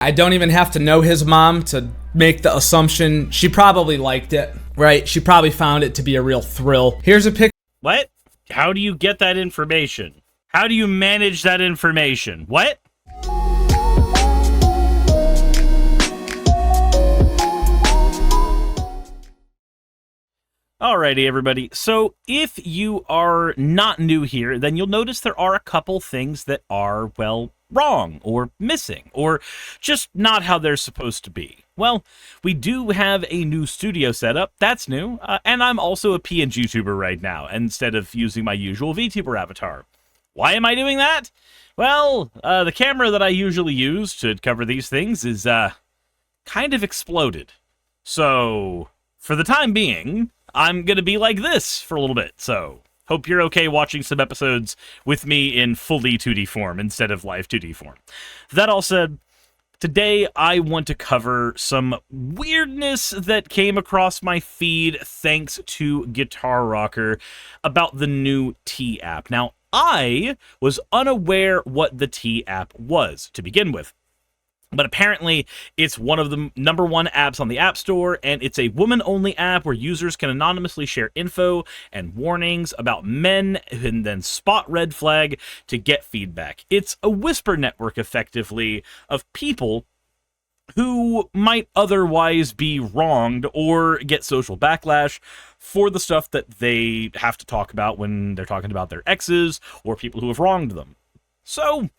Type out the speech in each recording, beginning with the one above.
I don't even have to know his mom to make the assumption she probably liked it, right? She probably found it to be a real thrill. Here's a pic. What? How do you get that information? How do you manage that information? What? Alrighty, everybody. So if you are not new here, then you'll notice there are a couple things that are, well, wrong or missing or just not how they're supposed to be. Well, we do have a new studio setup. That's new. And I'm also a PNG YouTuber right now instead of using my usual VTuber avatar. Why am I doing that? Well, the camera that I usually use to cover these things is kind of exploded. So for the time being, I'm going to be like this for a little bit, so hope you're okay watching some episodes with me in fully 2D form instead of live 2D form. That all said, today I want to cover some weirdness that came across my feed thanks to Guitar Rocker about the new T app. Now, I was unaware what the T app was to begin with. But apparently, it's one of the #1 apps on the App Store, and it's a woman-only app where users can anonymously share info and warnings about men and then spot red flag to get feedback. It's a whisper network, effectively, of people who might otherwise be wronged or get social backlash for the stuff that they have to talk about when they're talking about their exes or people who have wronged them. So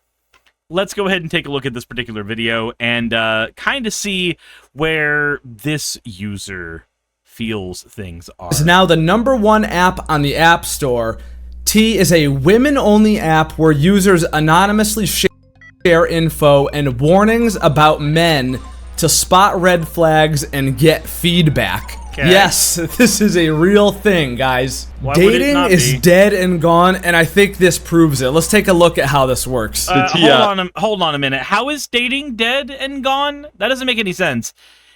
let's go ahead and take a look at this particular video and kind of see where this user feels things are. It's now the #1 app on the App Store. T is a women-only app where users anonymously share info and warnings about men to spot red flags and get feedback. Okay. Yes, this is a real thing, guys. Why would it Dating not is be? dead and gone, and I think this proves it. Let's take a look at how this works. Hold on a minute. How is dating dead and gone? That doesn't make any sense.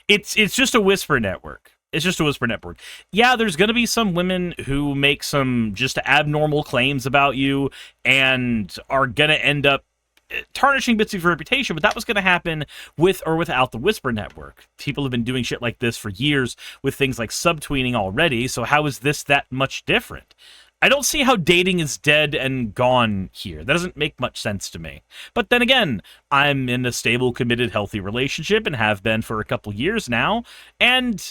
It's just a whisper network. It's just a whisper network. Yeah, there's going to be some women who make some just abnormal claims about you and are going to end up tarnishing bits of your reputation, but that was going to happen with or without the whisper network. People have been doing shit like this for years with things like subtweeting already, so how is this that much different? I don't see how dating is dead and gone here. That doesn't make much sense to me. But then again, I'm in a stable, committed, healthy relationship and have been for a couple years now, and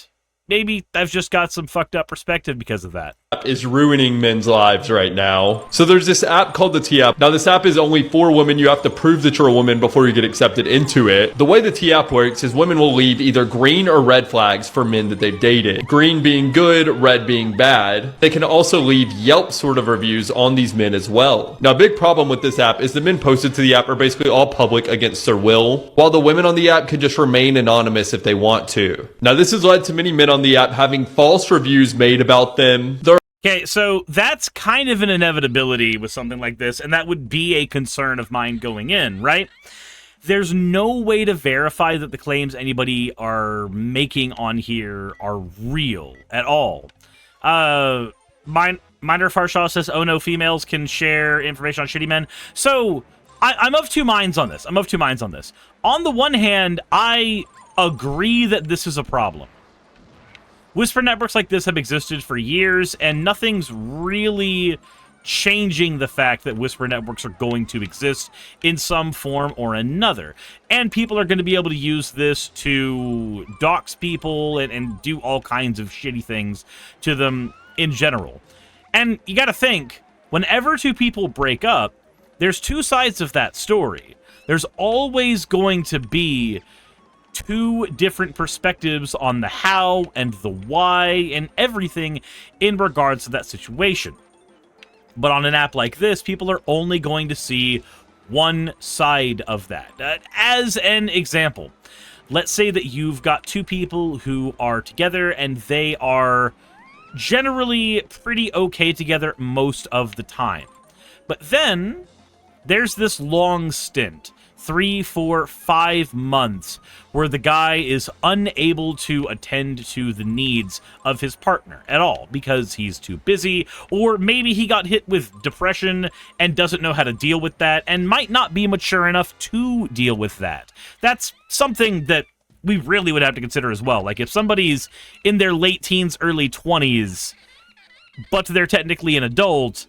maybe I've just got some fucked up perspective because of that. Is ruining men's lives right now. So there's this app called the T app. Now this app is only for women. You have to prove that you're a woman before you get accepted into it. The way the T app works is women will leave either green or red flags for men that they've dated. Green being good, red being bad. They can also leave Yelp sort of reviews on these men as well. Now a big problem with this app is the men posted to the app are basically all public against their will, while the women on the app can just remain anonymous if they want to. Now this has led to many men on the app having false reviews made about them. Okay, so that's kind of an inevitability with something like this, and that would be a concern of mine going in, right? There's no way to verify that the claims anybody are making on here are real at all. Minor Farshaw says, oh no, females can share information on shitty men. So, I'm of two minds on this. On the one hand, I agree that this is a problem. Whisper networks like this have existed for years, and nothing's really changing the fact that whisper networks are going to exist in some form or another. And people are going to be able to use this to dox people and do all kinds of shitty things to them in general. And you got to think, whenever two people break up, there's two sides of that story. There's always going to be two different perspectives on the how and the why and everything in regards to that situation. But on an app like this, people are only going to see one side of that. As an example, let's say that you've got two people who are together and they are generally pretty okay together most of the time. But then there's this long stint. 3, 4, 5 months where the guy is unable to attend to the needs of his partner at all because he's too busy, or maybe he got hit with depression and doesn't know how to deal with that and might not be mature enough to deal with that. That's something that we really would have to consider as well. Like, if somebody's in their late teens, early 20s, but they're technically an adult,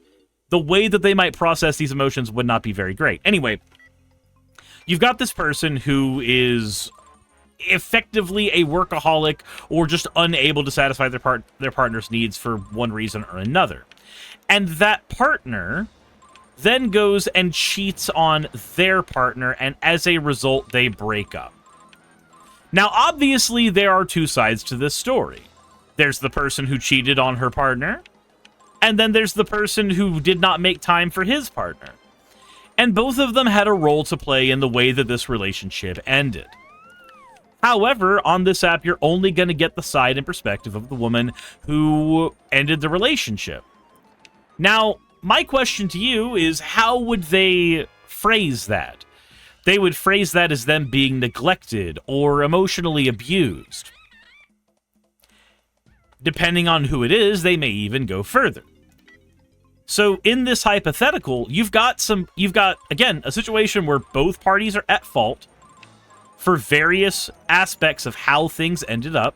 the way that they might process these emotions would not be very great. Anyway, you've got this person who is effectively a workaholic or just unable to satisfy their partner's needs for one reason or another. And that partner then goes and cheats on their partner, and as a result, they break up. Now, obviously, there are two sides to this story. There's the person who cheated on her partner, and then there's the person who did not make time for his partner. And both of them had a role to play in the way that this relationship ended. However, on this app, you're only going to get the side and perspective of the woman who ended the relationship. Now, my question to you is, how would they phrase that? They would phrase that as them being neglected or emotionally abused. Depending on who it is, they may even go further. So in this hypothetical, you've got, again, a situation where both parties are at fault for various aspects of how things ended up,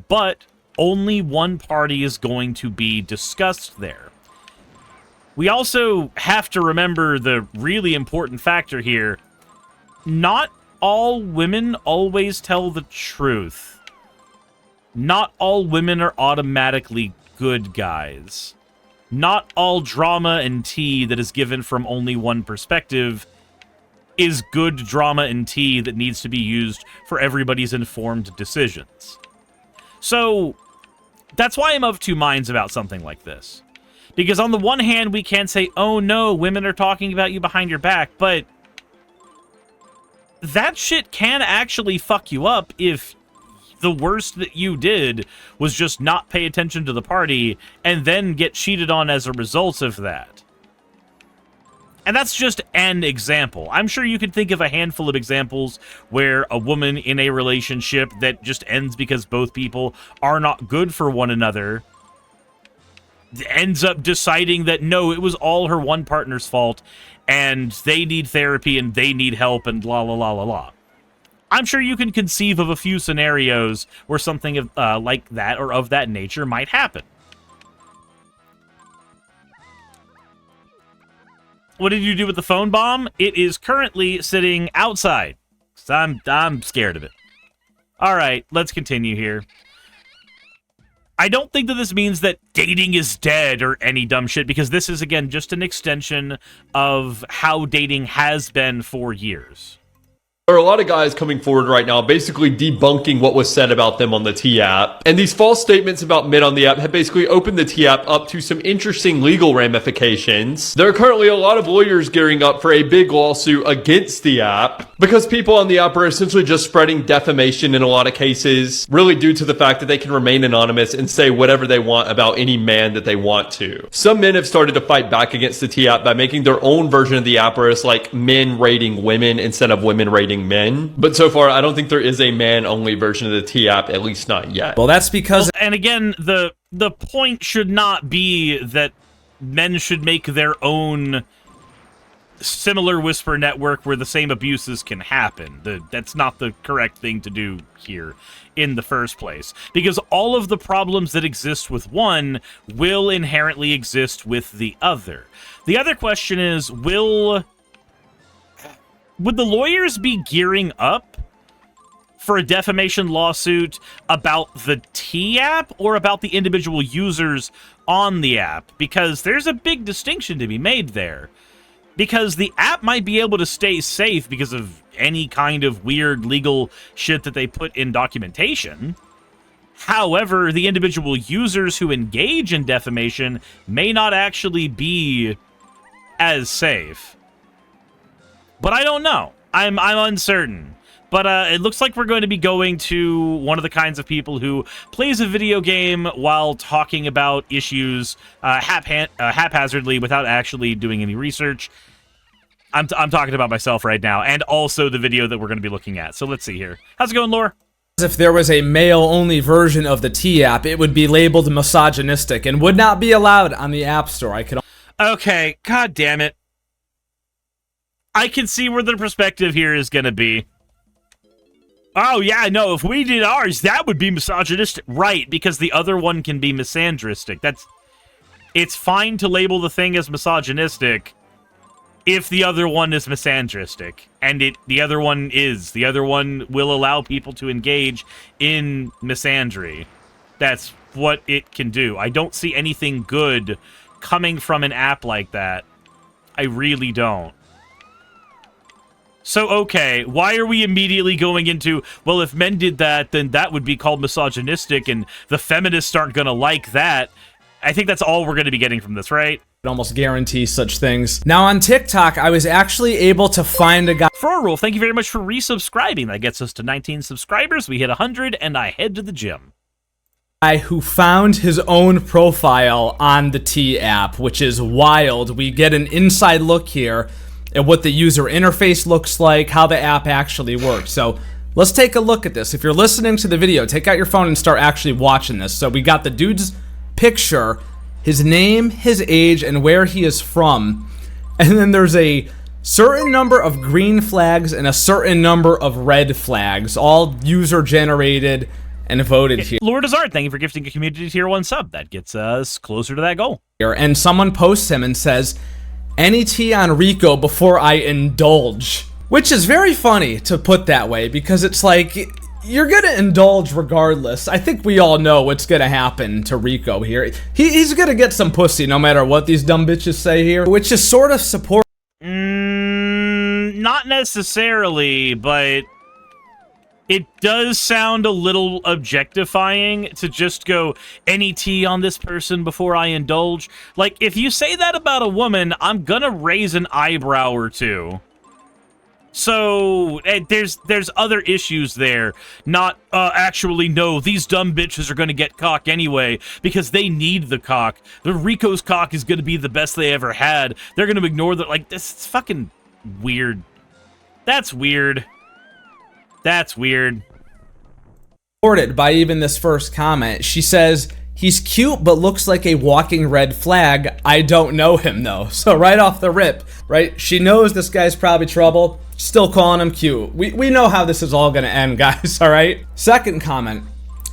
but only one party is going to be discussed there. We also have to remember the really important factor here. Not all women always tell the truth. Not all women are automatically good guys. Not all drama and tea that is given from only one perspective is good drama and tea that needs to be used for everybody's informed decisions. So, that's why I'm of two minds about something like this. Because on the one hand, we can say, oh no, women are talking about you behind your back, but that shit can actually fuck you up if the worst that you did was just not pay attention to the party and then get cheated on as a result of that. And that's just an example. I'm sure you can think of a handful of examples where a woman in a relationship that just ends because both people are not good for one another ends up deciding that no, it was all her one partner's fault and they need therapy and they need help and la la la la la. I'm sure you can conceive of a few scenarios where something of, like that or of that nature might happen. What did you do with the phone bomb? It is currently sitting outside. I'm scared of it. All right, let's continue here. I don't think that this means that dating is dead or any dumb shit, because this is, again, just an extension of how dating has been for years. There are a lot of guys coming forward right now basically debunking what was said about them on the T-app. And these false statements about men on the app have basically opened the T-app up to some interesting legal ramifications. There are currently a lot of lawyers gearing up for a big lawsuit against the app because people on the app are essentially just spreading defamation in a lot of cases, really due to the fact that they can remain anonymous and say whatever they want about any man that they want to. Some men have started to fight back against the T-app by making their own version of the app where it's like men rating women instead of women rating men. But so far, I don't think there is a man-only version of the T-app, at least not yet. Well, that's because... And again, the point should not be that men should make their own similar whisper network where the same abuses can happen. That's not the correct thing to do here in the first place. Because all of the problems that exist with one will inherently exist with the other. The other question is, would the lawyers be gearing up for a defamation lawsuit about the T-app or about the individual users on the app? Because there's a big distinction to be made there. Because the app might be able to stay safe because of any kind of weird legal shit that they put in documentation. However, the individual users who engage in defamation may not actually be as safe. But I don't know. I'm uncertain. But it looks like we're going to be going to one of the kinds of people who plays a video game while talking about issues haphazardly without actually doing any research. I'm talking about myself right now, and also the video that we're going to be looking at. So let's see here. How's it going, Lore? If there was a male-only version of the T app, it would be labeled misogynistic and would not be allowed on the App Store. I could. Okay, god damn it. I can see where the perspective here is going to be. Oh, yeah, no, if we did ours, that would be misogynistic. Right, because the other one can be misandristic. It's fine to label the thing as misogynistic if the other one is misandristic. And the other one will allow people to engage in misandry. That's what it can do. I don't see anything good coming from an app like that. I really don't. So, okay, why are we immediately going into, well, if men did that, then that would be called misogynistic, and the feminists aren't going to like that? I think that's all we're going to be getting from this, right? Almost guarantee such things. Now, on TikTok, I was actually able to find a guy. Rule, thank you very much for resubscribing. That gets us to 19 subscribers. We hit 100, and I head to the gym. Who found his own profile on the T app, which is wild. We get an inside look here at what the user interface looks like, how the app actually works. So let's take a look at this. If you're listening to the video, take out your phone and start actually watching this. So we got the dude's picture, his name, his age, and where he is from. And then there's a certain number of green flags and a certain number of red flags, all user-generated and voted here. Lord Azard, thank you for gifting a community tier 1 sub. That gets us closer to that goal. And someone posts him and says, "Any tea on Rico before I indulge," which is very funny to put that way, because it's like, you're gonna indulge regardless. I think we all know what's gonna happen to Rico here. He's gonna get some pussy no matter what these dumb bitches say here, which is sort of support. Not necessarily, but it does sound a little objectifying to just go, any tea on this person before I indulge. Like, if you say that about a woman, I'm gonna raise an eyebrow or two. So, there's other issues there. Not, actually, no, these dumb bitches are gonna get cock anyway, because they need the cock. The Rico's cock is gonna be the best they ever had. They're gonna ignore the, like, this is fucking weird. That's weird. That's weird. Supported by even this first comment. She says, "He's cute but looks like a walking red flag. I don't know him though." So right off the rip, right? She knows this guy's probably trouble, still calling him cute. We know how this is all gonna end, guys, all right? Second comment.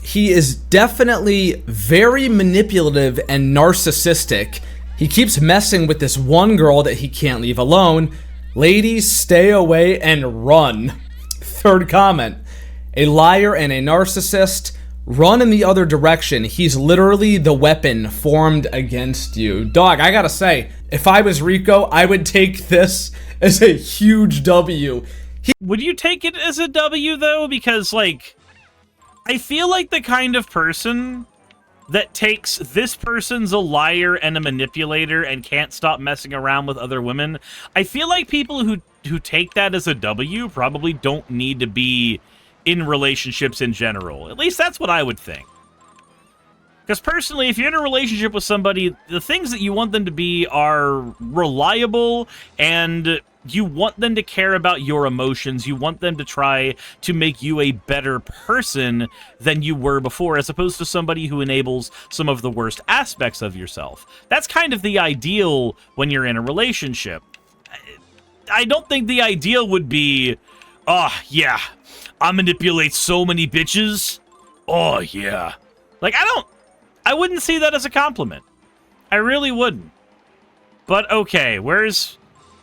He is definitely very manipulative and narcissistic. He keeps messing with this one girl that he can't leave alone. Ladies, stay away and run. Third comment. A liar and a narcissist. Run in the other direction. He's literally the weapon formed against you. Dog, I gotta say, if I was Rico, I would take this as a huge W. Would you take it as a W, though? Because, like, I feel like the kind of person that takes this person's a liar and a manipulator and can't stop messing around with other women, I feel like people who take that as a W probably don't need to be in relationships in general. At least that's what I would think. Because personally, if you're in a relationship with somebody, the things that you want them to be are reliable, and you want them to care about your emotions. You want them to try to make you a better person than you were before, as opposed to somebody who enables some of the worst aspects of yourself. That's kind of the ideal when you're in a relationship. I don't think the ideal would be, oh, yeah, I manipulate so many bitches. Oh, yeah. Like, I wouldn't see that as a compliment. I really wouldn't. But, okay, where's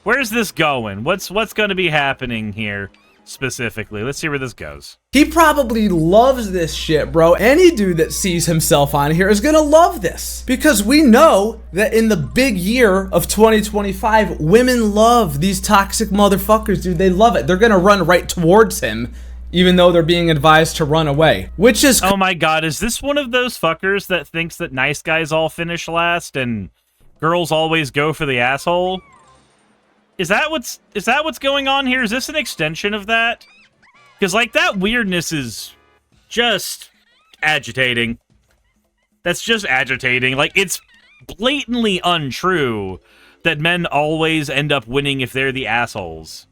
this going? What's going to be happening here specifically? Let's see where this goes. He probably loves this shit, bro. Any dude that sees himself on here is gonna love this. Because we know that in the big year of 2025, women love these toxic motherfuckers, dude. They love it. They're gonna run right towards him, even though they're being advised to run away. Which is... Oh my god, is this one of those fuckers that thinks that nice guys all finish last and girls always go for the asshole? Is that what's going on here? Is this an extension of that? Because, like, that weirdness is just agitating. That's just agitating. Like, it's blatantly untrue, that men always end up winning if they're the assholes.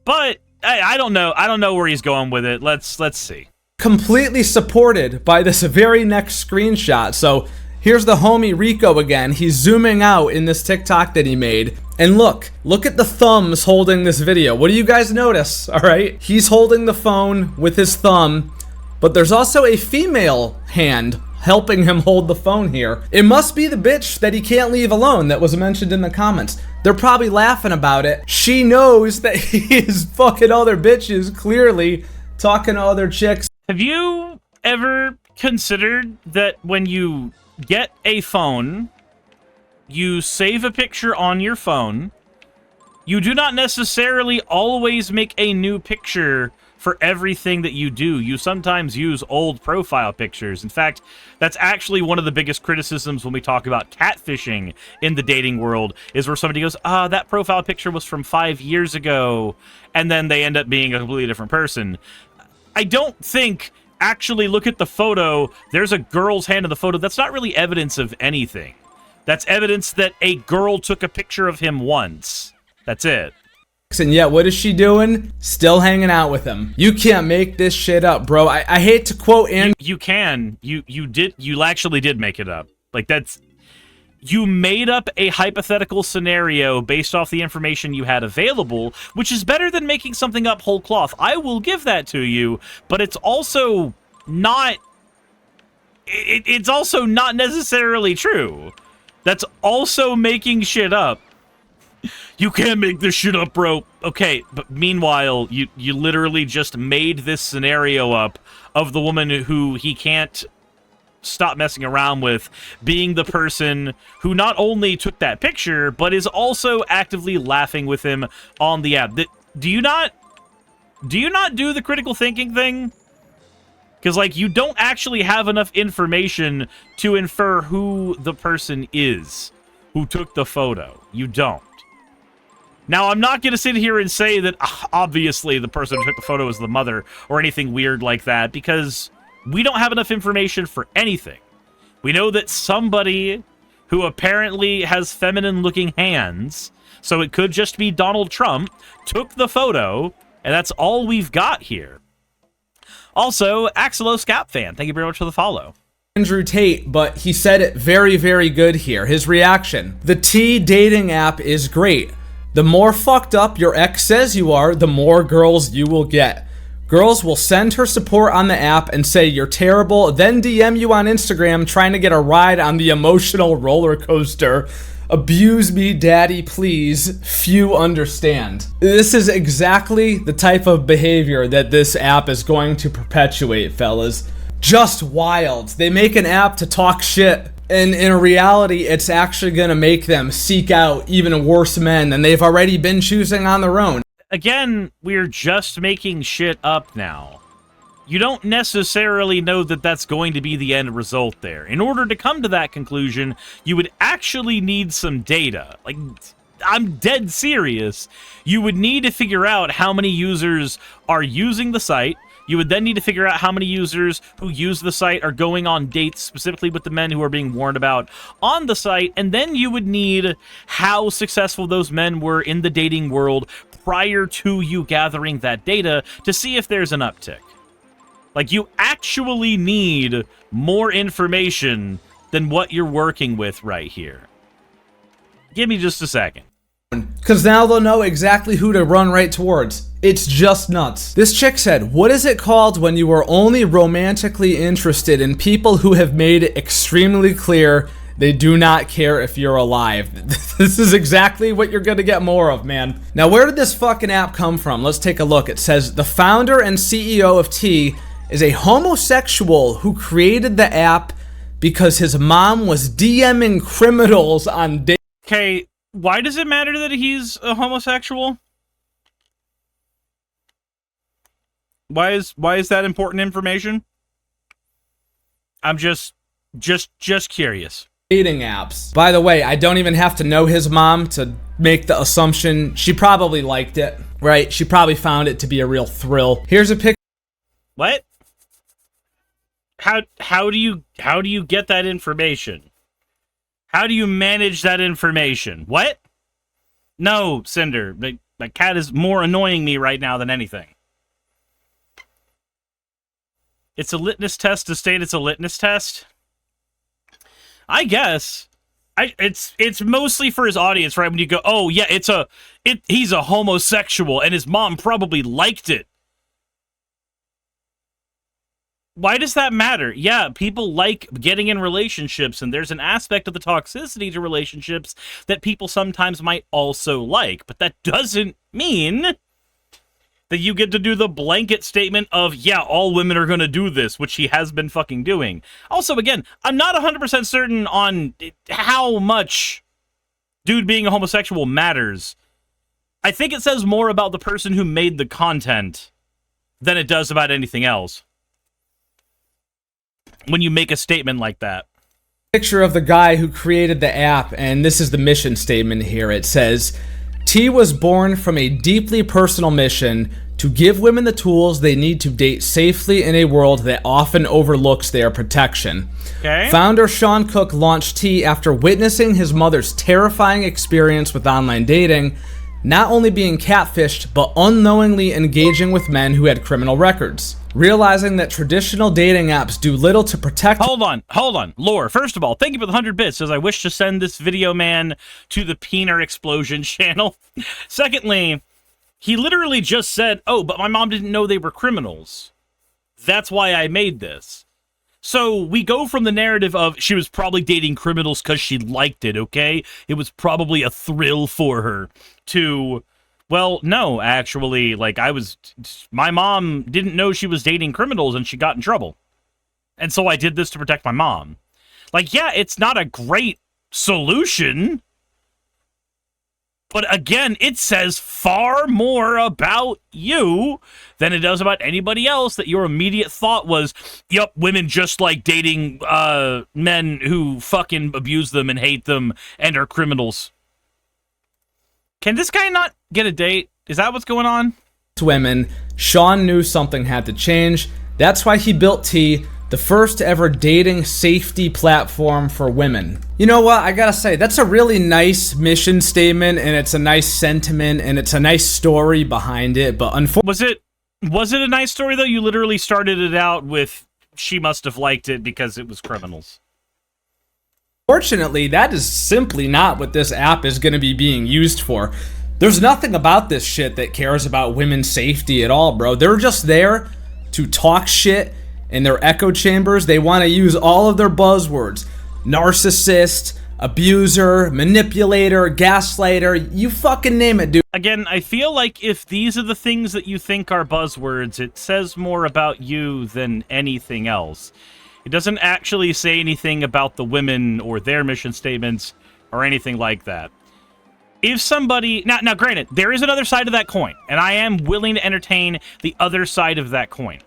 But I don't know. I don't know where he's going with it. Let's see. Completely supported by this very next screenshot. So here's the homie Rico again. He's zooming out in this TikTok that he made. And look at the thumbs holding this video. What do you guys notice? All right. He's holding the phone with his thumb, but there's also a female hand helping him hold the phone here. It must be the bitch that he can't leave alone that was mentioned in the comments. They're probably laughing about it. She knows that he is fucking other bitches, clearly talking to other chicks. Have you ever considered that when you get a phone, you save a picture on your phone, you do not necessarily always make a new picture for everything that you do. You sometimes use old profile pictures. In fact, that's actually one of the biggest criticisms when we talk about catfishing in the dating world, is where somebody goes, that profile picture was from 5 years ago, and then they end up being a completely different person. I don't think actually look at the photo, there's a girl's hand in the photo. That's not really evidence of anything. That's evidence that a girl took a picture of him once. That's it. And yet, what is she doing? Still hanging out with him. You can't make this shit up, bro. I hate to quote Andrew. You can. You actually did make it up. Like, that's... You made up a hypothetical scenario based off the information you had available, which is better than making something up whole cloth. I will give that to you, but it's also not... It's also not necessarily true. That's also making shit up. You can't make this shit up, bro. Okay, but meanwhile, you literally just made this scenario up of the woman who he can't stop messing around with being the person who not only took that picture, but is also actively laughing with him on the app. Do you not do the critical thinking thing? Because, like, you don't actually have enough information to infer who the person is who took the photo. You don't. Now, I'm not going to sit here and say that, obviously, the person who took the photo is the mother or anything weird like that, because we don't have enough information for anything. We know that somebody who apparently has feminine-looking hands, so it could just be Donald Trump, took the photo, and that's all we've got here. Also, Axelo Scap fan, thank you very much for the follow. Andrew Tate, but he said it very, very good here. His reaction. The T dating app is great. The more fucked up your ex says you are, the more girls you will get. Girls will send her support on the app and say you're terrible, then DM you on Instagram trying to get a ride on the emotional roller coaster. Abuse me, daddy, please. Few understand. This is exactly the type of behavior that this app is going to perpetuate, fellas. Just wild. They make an app to talk shit, and in reality, it's actually going to make them seek out even worse men than they've already been choosing on their own. Again, we're just making shit up now. You don't necessarily know that that's going to be the end result there. In order to come to that conclusion, you would actually need some data. Like, I'm dead serious. You would need to figure out how many users are using the site. You would then need to figure out how many users who use the site are going on dates, specifically with the men who are being warned about on the site. And then you would need how successful those men were in the dating world prior to you gathering that data to see if there's an uptick. Like, you actually need more information than what you're working with right here. Give me just a second. Because now they'll know exactly who to run right towards. It's just nuts. This chick said, what is it called when you are only romantically interested in people who have made it extremely clear they do not care if you're alive? This is exactly what you're gonna get more of, man. Now, where did this fucking app come from? Let's take a look. It says, the founder and CEO of T is a homosexual who created the app because his mom was DMing criminals on dating. Okay, why does it matter that he's a homosexual? Why is that important information? I'm just curious. Dating apps. By the way, I don't even have to know his mom to make the assumption she probably liked it, right? She probably found it to be a real thrill. Here's a picture. What? How do you get that information? How do you manage that information? What? No, Cinder. My cat is more annoying me right now than anything. It's a litmus test to state it's a litmus test? I guess. It's mostly for his audience, right? When you go, oh yeah, he's a homosexual and his mom probably liked it. Why does that matter? Yeah, people like getting in relationships, and there's an aspect of the toxicity to relationships that people sometimes might also like, but that doesn't mean that you get to do the blanket statement of, yeah, all women are going to do this, which he has been fucking doing. Also, again, I'm not 100% certain on how much dude being a homosexual matters. I think it says more about the person who made the content than it does about anything else when you make a statement like that. Picture of the guy who created the app, and this is the mission statement here. It says, T was born from a deeply personal mission to give women the tools they need to date safely in a world that often overlooks their protection. Okay. Founder Sean Cook launched T after witnessing his mother's terrifying experience with online dating, not only being catfished, but unknowingly engaging with men who had criminal records. Realizing that traditional dating apps do little to protect... Hold on. Lore, first of all, thank you for the 100 bits, as I wish to send this video man to the Peener Explosion channel. Secondly, he literally just said, oh, but my mom didn't know they were criminals. That's why I made this. So we go from the narrative of she was probably dating criminals because she liked it, okay? It was probably a thrill for her, to... Well, no, actually, like, my mom didn't know she was dating criminals and she got in trouble. And so I did this to protect my mom. Like, yeah, it's not a great solution. But again, it says far more about you than it does about anybody else, that your immediate thought was, yep, women just like dating men who fucking abuse them and hate them and are criminals. Can this guy not get a date? Is that what's going on? Women, Sean knew something had to change. That's why he built T, the first ever dating safety platform for women. You know what? I gotta say, that's a really nice mission statement, and it's a nice sentiment, and it's a nice story behind it, but unfortunately... Was it a nice story, though? You literally started it out with, she must have liked it because it was criminals. Fortunately, that is simply not what this app is going to be being used for. There's nothing about this shit that cares about women's safety at all, bro. They're just there to talk shit in their echo chambers. They want to use all of their buzzwords. Narcissist, abuser, manipulator, gaslighter, you fucking name it, dude. Again, I feel like if these are the things that you think are buzzwords, it says more about you than anything else. It doesn't actually say anything about the women or their mission statements or anything like that. If somebody... Now, granted, there is another side of that coin, and I am willing to entertain the other side of that coin.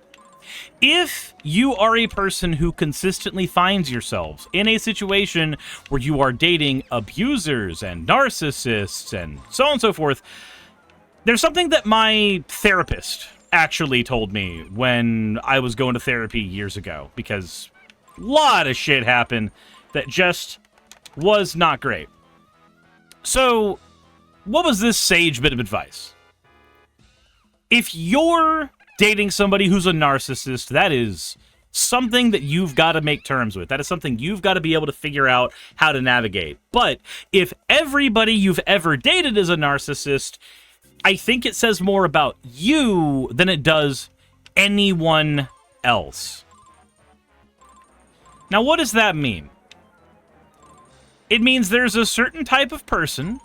If you are a person who consistently finds yourselves in a situation where you are dating abusers and narcissists and so on and so forth, there's something that my therapist actually told me when I was going to therapy years ago, because a lot of shit happened that just was not great. So, what was this sage bit of advice? If you're dating somebody who's a narcissist, that is something that you've got to make terms with. That is something you've got to be able to figure out how to navigate. But if everybody you've ever dated is a narcissist, I think it says more about you than it does anyone else. Now, what does that mean? It means there's a certain type of person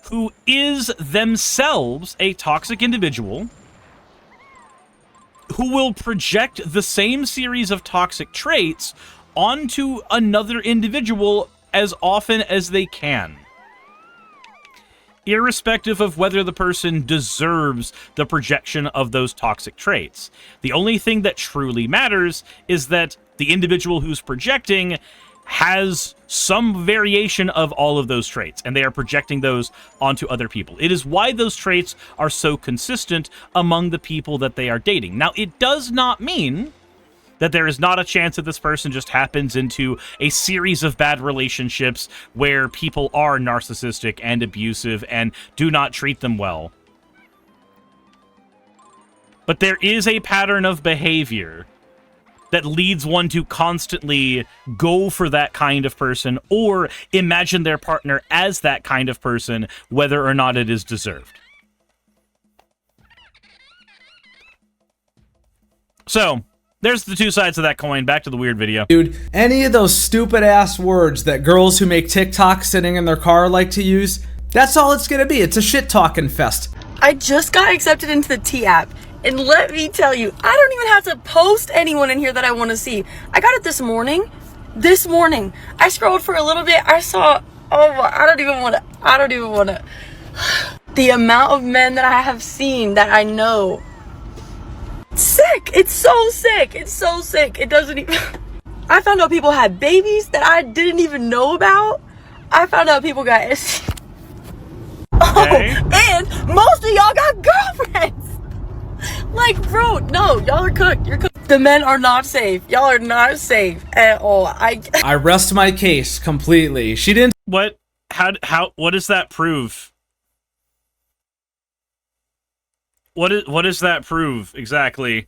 who is themselves a toxic individual who will project the same series of toxic traits onto another individual as often as they can, irrespective of whether the person deserves the projection of those toxic traits. The only thing that truly matters is that the individual who's projecting has some variation of all of those traits, and they are projecting those onto other people. It is why those traits are so consistent among the people that they are dating. Now, it does not mean That there is not a chance that this person just happens into a series of bad relationships where people are narcissistic and abusive and do not treat them well. But there is a pattern of behavior that leads one to constantly go for that kind of person or imagine their partner as that kind of person, whether or not it is deserved. So, there's the two sides of that coin. Back to the weird video. Dude, any of those stupid ass words that girls who make TikTok sitting in their car like to use, that's all it's gonna be. It's a shit talking fest. I just got accepted into the T app, and let me tell you, I don't even have to post anyone in here that I want to see. I got it this morning. This morning. I scrolled for a little bit. I saw, oh my, I don't even want to. The amount of men that I have seen that I know. Sick. It's so sick. It's so sick. It doesn't even. I found out people had babies that I didn't even know about. I found out people got STDs. Okay. Oh, and most of y'all got girlfriends. Like, bro, no, y'all are cooked. You're cooked. The men are not safe. Y'all are not safe at all. I rest my case completely. She didn't. What? What does that prove? What does that prove exactly?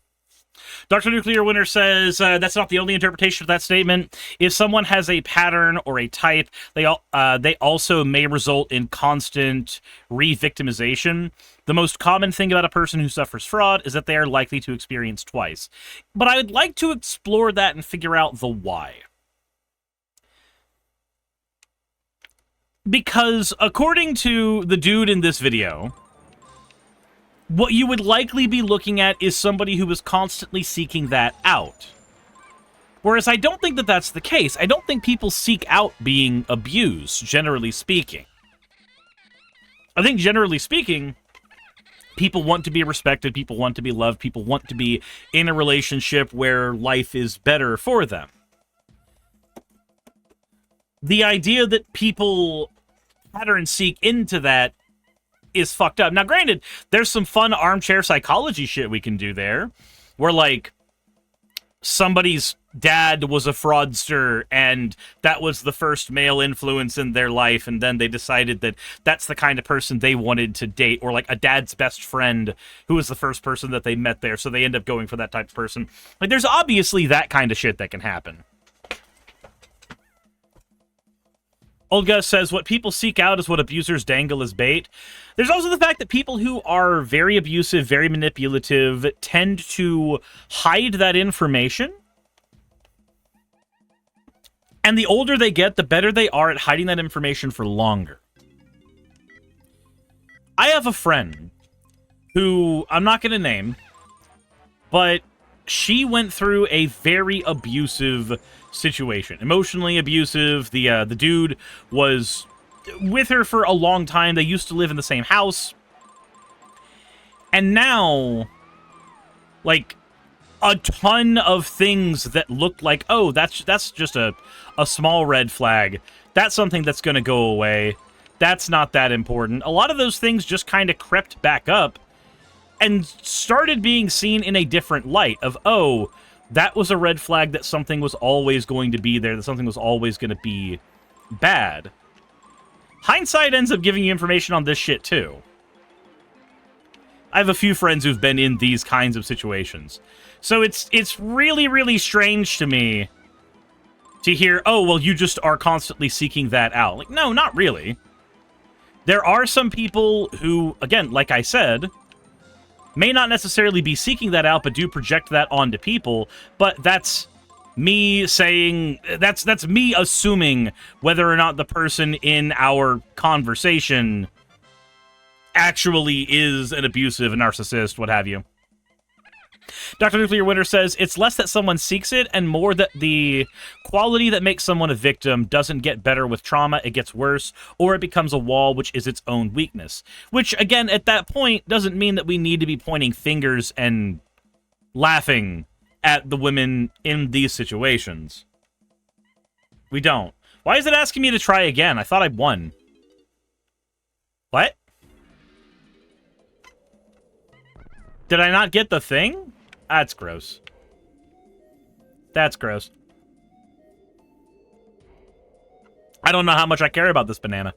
Dr. Nuclear Winter says that's not the only interpretation of that statement. If someone has a pattern or a type, they also may result in constant re-victimization. The most common thing about a person who suffers fraud is that they are likely to experience twice. But I would like to explore that and figure out the why. Because according to the dude in this video, what you would likely be looking at is somebody who is constantly seeking that out. Whereas I don't think that that's the case. I don't think people seek out being abused, generally speaking. I think, generally speaking, people want to be respected, people want to be loved, people want to be in a relationship where life is better for them. The idea that people pattern seek into that is fucked up. Now, granted, there's some fun armchair psychology shit we can do there, where, like, somebody's dad was a fraudster, and that was the first male influence in their life, and then they decided that that's the kind of person they wanted to date, or, like, a dad's best friend who was the first person that they met there, so they end up going for that type of person. Like, there's obviously that kind of shit that can happen. Old Gus says, what people seek out is what abusers dangle as bait. There's also the fact that people who are very abusive, very manipulative, tend to hide that information. And the older they get, the better they are at hiding that information for longer. I have a friend who I'm not going to name, but she went through a very abusive situation. Emotionally abusive. The dude was with her for a long time. They used to live in the same house. And now, like, a ton of things that look like, oh, that's just a small red flag. That's something that's going to go away. That's not that important. A lot of those things just kind of crept back up and started being seen in a different light of, oh, that was a red flag, that something was always going to be there, that something was always going to be bad. Hindsight ends up giving you information on this shit, too. I have a few friends who've been in these kinds of situations. So it's really, really strange to me to hear, oh, well, you just are constantly seeking that out. Like, no, not really. There are some people who, again, like I said, may not necessarily be seeking that out, but do project that onto people. But that's me saying, that's me assuming whether or not the person in our conversation actually is an abusive, narcissist, what have you. Dr. Nuclear Winter says, it's less that someone seeks it and more that the quality that makes someone a victim doesn't get better with trauma, it gets worse, or it becomes a wall, which is its own weakness. Which, again, at that point, doesn't mean that we need to be pointing fingers and laughing at the women in these situations. We don't. Why is it asking me to try again? I thought I won. What? Did I not get the thing? That's gross. That's gross. I don't know how much I care about this banana.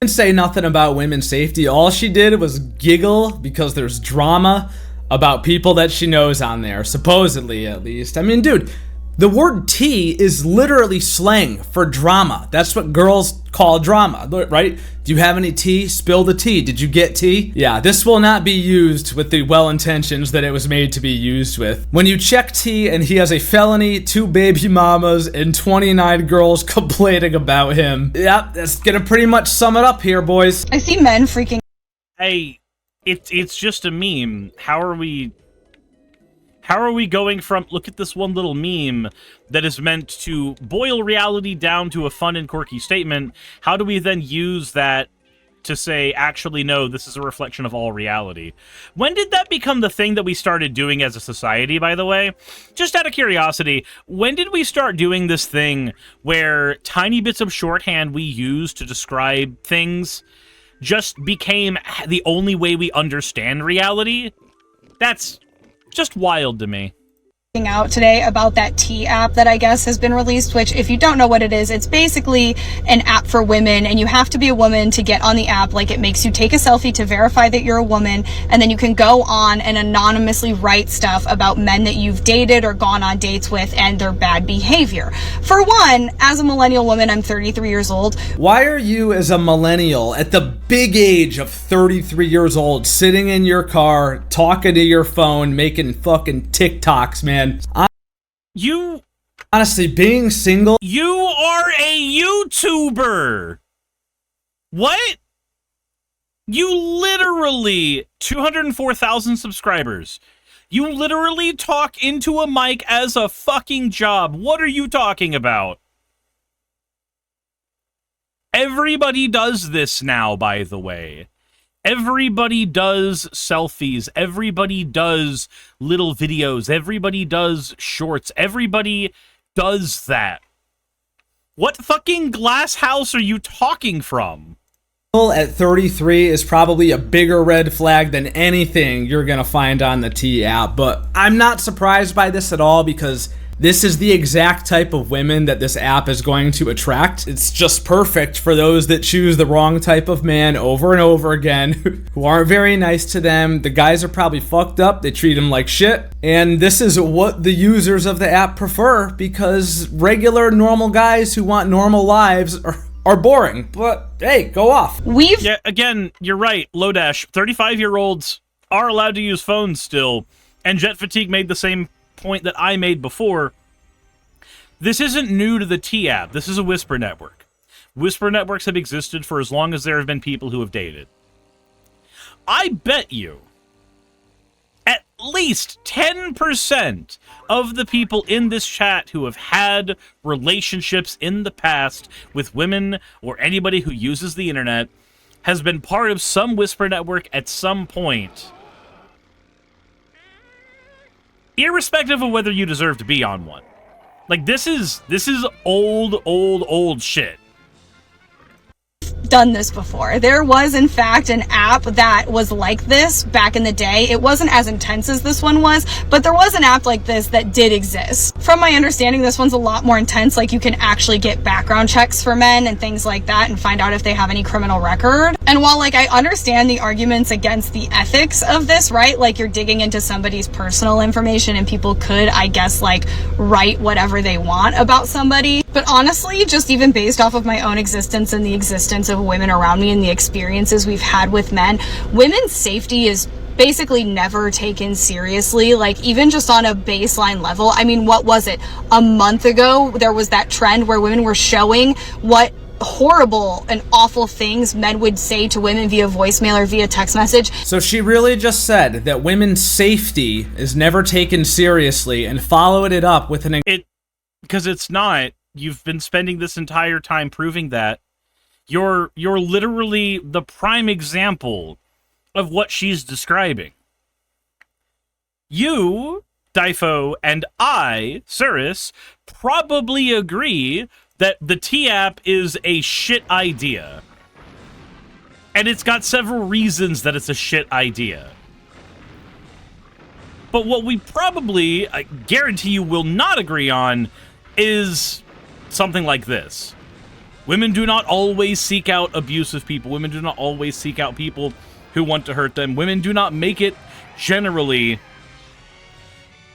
Didn't say nothing about women's safety. All she did was giggle because there's drama about people that she knows on there, supposedly at least. I mean, dude, the word tea is literally slang for drama. That's what girls call drama, right? Do you have any tea? Spill the tea. Did you get tea? Yeah, this will not be used with the well intentions that it was made to be used with. When you check T and he has a felony, 2 baby mamas, and 29 girls complaining about him. Yep, that's gonna pretty much sum it up here, boys. I see men freaking. Hey, it's just a meme. How are we going from, look at this one little meme that is meant to boil reality down to a fun and quirky statement. How do we then use that to say, actually, no, this is a reflection of all reality? When did that become the thing that we started doing as a society, by the way? Just out of curiosity, when did we start doing this thing where tiny bits of shorthand we use to describe things just became the only way we understand reality? That's just wild to me. Out today about that T app that I guess has been released, which if you don't know what it is, it's basically an app for women, and you have to be a woman to get on the app. Like, it makes you take a selfie to verify that you're a woman, and then you can go on and anonymously write stuff about men that you've dated or gone on dates with and their bad behavior. For one, as a millennial woman, I'm 33 years old. Why are you, as a millennial, at the big age of 33 years old, sitting in your car, talking to your phone, making fucking TikToks, man? You... Honestly, being single... You are a YouTuber! What? You literally... 204,000 subscribers. You literally talk into a mic as a fucking job. What are you talking about? Everybody does this now, by the way. Everybody does selfies. Everybody does little videos. Everybody does shorts. Everybody does that. What fucking glass house are you talking from? At 33 is probably a bigger red flag than anything you're gonna find on the T app, but I'm not surprised by this at all because this is the exact type of women that this app is going to attract. It's just perfect for those that choose the wrong type of man over and over again, who aren't very nice to them. The guys are probably fucked up, they treat them like shit, and this is what the users of the app prefer because regular normal guys who want normal lives are boring. But hey, go off. Yeah, again, you're right, Lodash. 35-year-olds are allowed to use phones still, and Jet Fatigue made the same point that I made before. This isn't new to the T app. This is a whisper network. Whisper networks have existed for as long as there have been people who have dated. I bet you at least 10% of the people in this chat who have had relationships in the past with women or anybody who uses the internet has been part of some whisper network at some point, irrespective of whether you deserve to be on one. Like, this is old shit. Done this before. There was in fact an app that was like this back in the day. It wasn't as intense as this one was, but there was an app like this that did exist. From my understanding, this one's a lot more intense. Like, you can actually get background checks for men and things like that and find out if they have any criminal record. And while, like, I understand the arguments against the ethics of this, right? Like, you're digging into somebody's personal information and people could, I guess, like, write whatever they want about somebody. But honestly, just even based off of my own existence and the existence of women around me and the experiences we've had with men, women's safety is basically never taken seriously. Like, even just on a baseline level. I mean, what was it? A month ago, there was that trend where women were showing what horrible and awful things men would say to women via voicemail or via text message. So she really just said that women's safety is never taken seriously and followed it up with an... Because it's not. You've been spending this entire time proving that. You're literally the prime example of what she's describing. You, Difo, and I, Suris, probably agree that the T-app is a shit idea. And it's got several reasons that it's a shit idea. But what we probably, I guarantee you, will not agree on is something like this. Women do not always seek out abusive people. Women do not always seek out people who want to hurt them. Women do not make it generally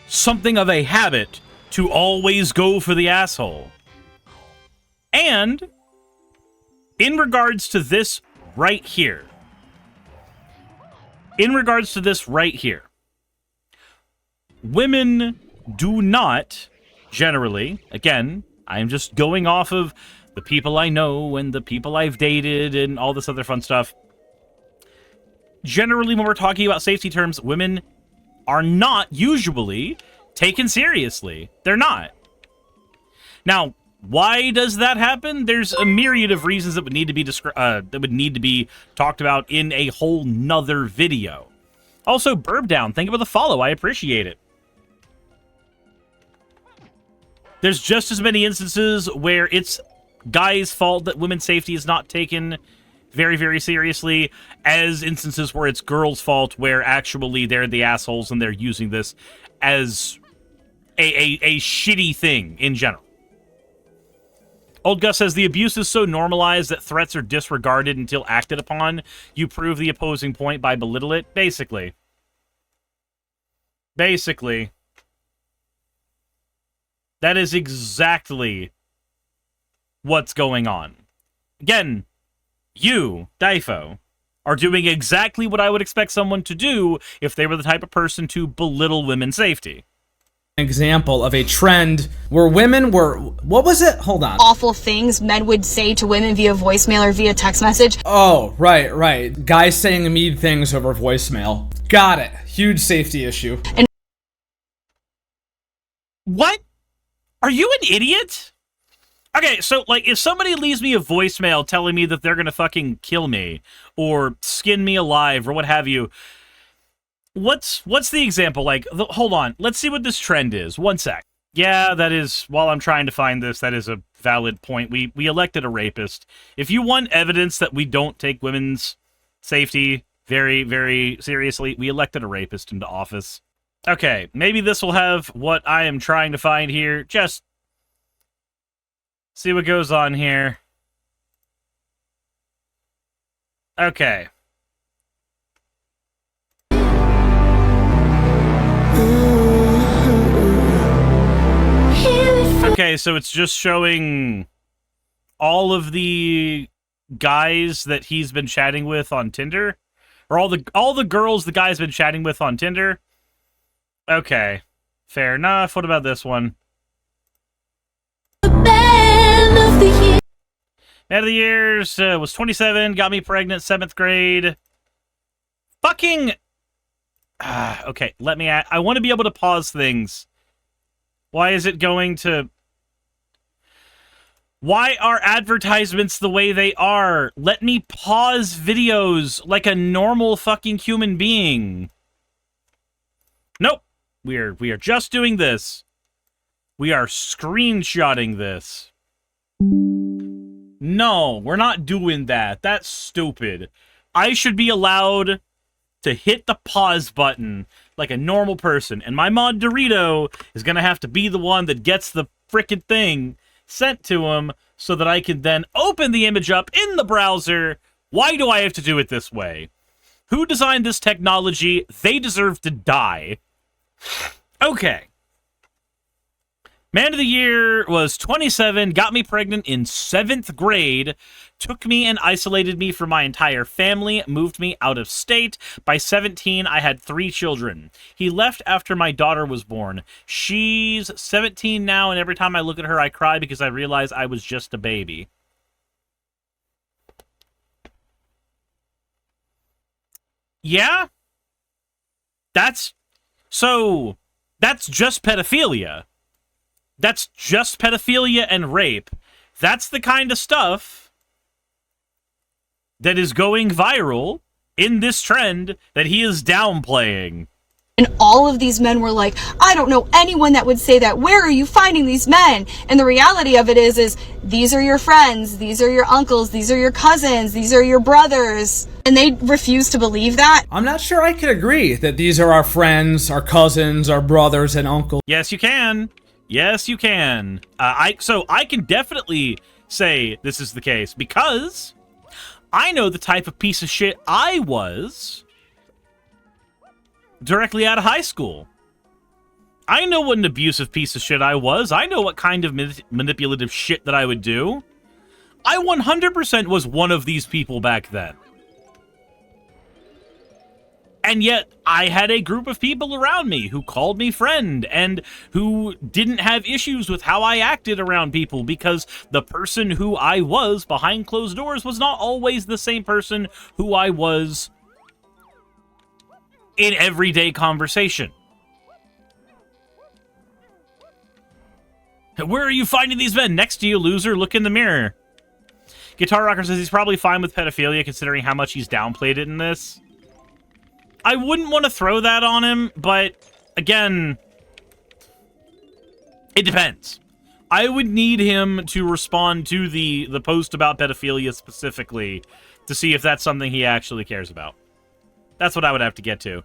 something of a habit to always go for the asshole. And in regards to this right here, women do not generally, again, I'm just going off of the people I know and the people I've dated and all this other fun stuff. Generally, when we're talking about safety terms, women are not usually taken seriously. They're not. Now, why does that happen? There's a myriad of reasons that would need to be talked about in a whole nother video. Also, Burb Down, thank you for the follow. I appreciate it. There's just as many instances where it's guys' fault that women's safety is not taken very, very seriously, as instances where it's girls' fault, where actually they're the assholes and they're using this as a shitty thing in general. Old Gus says, the abuse is so normalized that threats are disregarded until acted upon. You prove the opposing point by belittle it. Basically. That is exactly what's going on. Again, you, Daifo, are doing exactly what I would expect someone to do if they were the type of person to belittle women's safety. Example of a trend where women were, what was it? Hold on. Awful things men would say to women via voicemail or via text message. Oh, right. Guys saying mean things over voicemail. Got it. Huge safety issue. And what? Are you an idiot? Okay, so, like, if somebody leaves me a voicemail telling me that they're gonna fucking kill me, or skin me alive, or what have you, what's the example? Like, hold on, let's see what this trend is. One sec. Yeah, that is, while I'm trying to find this, that is a valid point. We elected a rapist. If you want evidence that we don't take women's safety very, very seriously, we elected a rapist into office. Okay, maybe this will have what I am trying to find here. Just see what goes on here. Okay. Okay, so it's just showing all of the guys that he's been chatting with on Tinder, or all the girls the guy's been chatting with on Tinder. Okay, fair enough. What about this one? Man of the Years was 27, got me pregnant, 7th grade. Fucking... okay, let me... I want to be able to pause things. Why is it going to... Why are advertisements the way they are? Let me pause videos like a normal fucking human being. Nope. We are just doing this. We are screenshotting this. No, we're not doing that. That's stupid. I should be allowed to hit the pause button like a normal person, and my mod Dorito is gonna have to be the one that gets the frickin' thing sent to him so that I can then open the image up in the browser. Why do I have to do it this way? Who designed this technology? They deserve to die. Okay. Man of the Year was 27, got me pregnant in 7th grade, took me and isolated me from my entire family, moved me out of state. By 17, I had 3 children. He left after my daughter was born. She's 17 now, and every time I look at her, I cry because I realize I was just a baby. Yeah? That's just pedophilia. That's just pedophilia and rape. That's the kind of stuff that is going viral in this trend that he is downplaying. And all of these men were like, I don't know anyone that would say that. Where are you finding these men? And the reality of it is these are your friends, these are your uncles, these are your cousins, these are your brothers. And they refuse to believe that. I'm not sure I could agree that these are our friends, our cousins, our brothers and uncles. Yes, you can. Yes, you can. So I can definitely say this is the case because I know the type of piece of shit I was directly out of high school. I know what an abusive piece of shit I was. I know what kind of manipulative shit that I would do. I 100% was one of these people back then. And yet, I had a group of people around me who called me friend and who didn't have issues with how I acted around people because the person who I was behind closed doors was not always the same person who I was in everyday conversation. Where are you finding these men? Next to you, loser. Look in the mirror. Guitar Rocker says he's probably fine with pedophilia considering how much he's downplayed it in this. I wouldn't want to throw that on him, but again, it depends. I would need him to respond to the post about pedophilia specifically to see if that's something he actually cares about. That's what I would have to get to.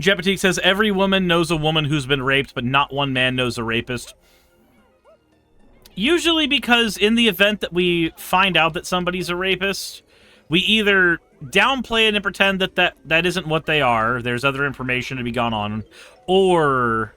Jepatique says, every woman knows a woman who's been raped, but not one man knows a rapist. Usually because in the event that we find out that somebody's a rapist, we either downplay it and pretend that isn't what they are, there's other information to be gone on, or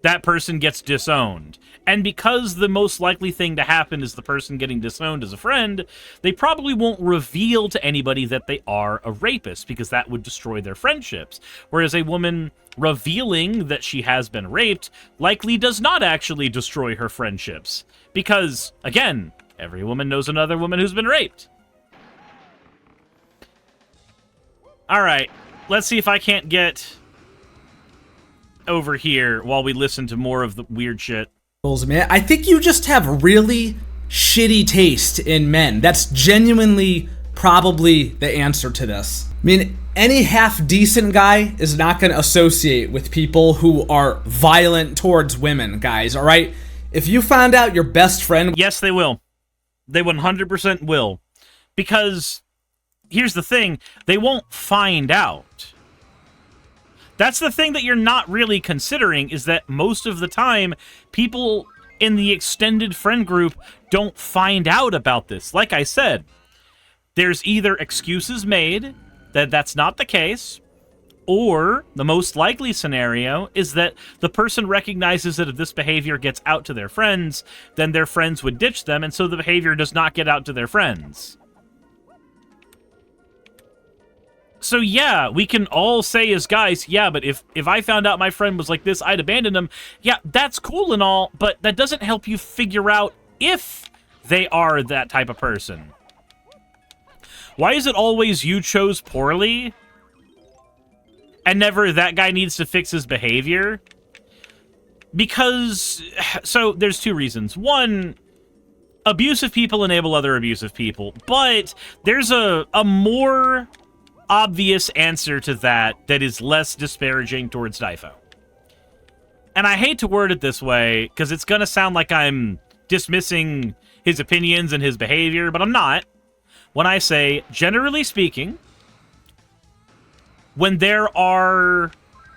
that person gets disowned. And because the most likely thing to happen is the person getting disowned as a friend, they probably won't reveal to anybody that they are a rapist, because that would destroy their friendships. Whereas a woman revealing that she has been raped likely does not actually destroy her friendships. Because, again, every woman knows another woman who's been raped. Alright, let's see if I can't get over here while we listen to more of the weird shit. Man, I think you just have really shitty taste in men. That's genuinely probably the answer to this. I mean, any half-decent guy is not going to associate with people who are violent towards women, guys, alright? If you found out your best friend... Yes, they will. They 100% will. Because, here's the thing, they won't find out. That's the thing that you're not really considering, is that most of the time, people in the extended friend group don't find out about this. Like I said, there's either excuses made that that's not the case, or the most likely scenario is that the person recognizes that if this behavior gets out to their friends, then their friends would ditch them, and so the behavior does not get out to their friends. So yeah, we can all say as guys, yeah, but if I found out my friend was like this, I'd abandon them. Yeah, that's cool and all, but that doesn't help you figure out if they are that type of person. Why is it always you chose poorly? And never that guy needs to fix his behavior? Because, so there's two reasons. One, abusive people enable other abusive people, but there's a more obvious answer to that is less disparaging towards Difo. And I hate to word it this way, because it's going to sound like I'm dismissing his opinions and his behavior, but I'm not. When I say, generally speaking, when there are